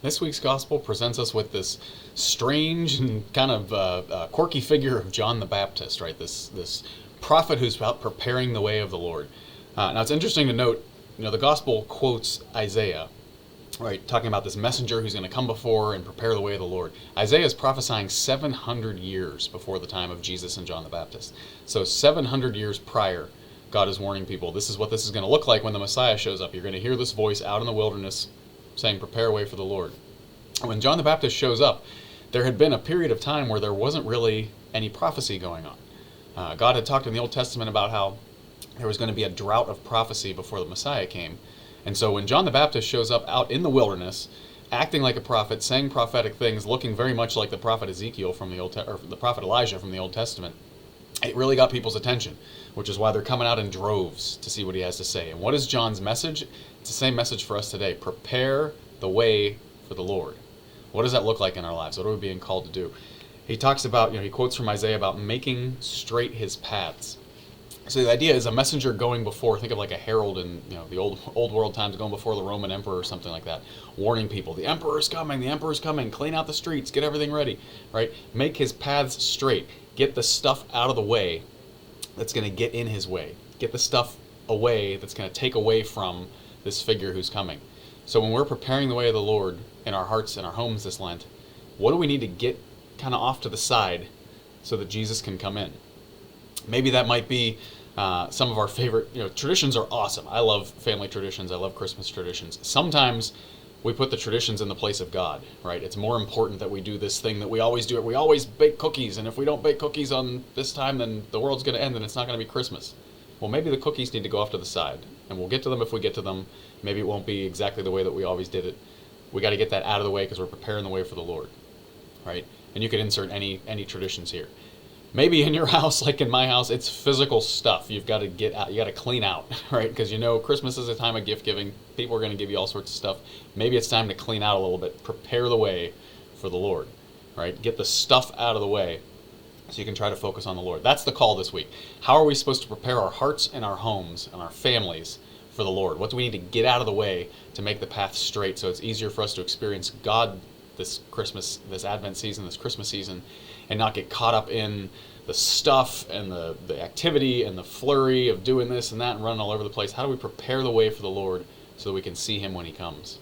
This week's gospel presents us with this strange and kind of quirky figure of John the Baptist, right? This prophet who's out preparing the way of the Lord. Now it's interesting to note, the gospel quotes Isaiah, right, talking about this messenger who's going to come before and prepare the way of the Lord. Isaiah is prophesying 700 years before the time of Jesus and John the Baptist. So 700 years prior, God is warning people, this is what this is going to look like when the Messiah shows up. You're going to hear this voice out in the wilderness saying, prepare a way for the Lord. When John the Baptist shows up, there had been a period of time where there wasn't really any prophecy going on. God had talked in the Old Testament about how there was going to be a drought of prophecy before the Messiah came. And so when John the Baptist shows up out in the wilderness, acting like a prophet, saying prophetic things, looking very much like the prophet Ezekiel from the or the prophet Elijah from the Old Testament, it really got people's attention, which is why they're coming out in droves to see what he has to say. And what is John's message? It's the same message for us today. Prepare the way for the Lord. What does that look like in our lives? What are we being called to do? He talks about, he quotes from Isaiah about making straight his paths. So the idea is a messenger going before, think of like a herald in the old world times, going before the Roman emperor or something like that, warning people, the emperor's coming, clean out the streets, get everything ready, right? Make his paths straight. Get the stuff out of the way that's going to get in his way. Get the stuff away that's going to take away from this figure who's coming. So when we're preparing the way of the Lord in our hearts and our homes this Lent, what do we need to get kind of off to the side so that Jesus can come in? Maybe that might be some of our favorite, traditions are awesome. I love family traditions. I love Christmas traditions. Sometimes we put the traditions in the place of God, right? It's more important that we do this thing that we always do. We always bake cookies, and if we don't bake cookies on this time, then the world's going to end and it's not going to be Christmas. Well, maybe the cookies need to go off to the side, and we'll get to them if we get to them. Maybe it won't be exactly the way that we always did it. We got to get that out of the way because we're preparing the way for the Lord, right? And you could insert any traditions here. Maybe in your house, like in my house, it's physical stuff you've got to get out. You got to clean out, right? Because Christmas is a time of gift giving. People are going to give you all sorts of stuff. Maybe it's time to clean out a little bit. Prepare the way for the Lord, right? Get the stuff out of the way so you can try to focus on the Lord. That's the call this week. How are we supposed to prepare our hearts and our homes and our families for the Lord? What do we need to get out of the way to make the path straight so it's easier for us to experience God this Christmas, this Advent season, this Christmas season, and not get caught up in the stuff and the activity and the flurry of doing this and that and running all over the place? How do we prepare the way for the Lord so that we can see him when he comes?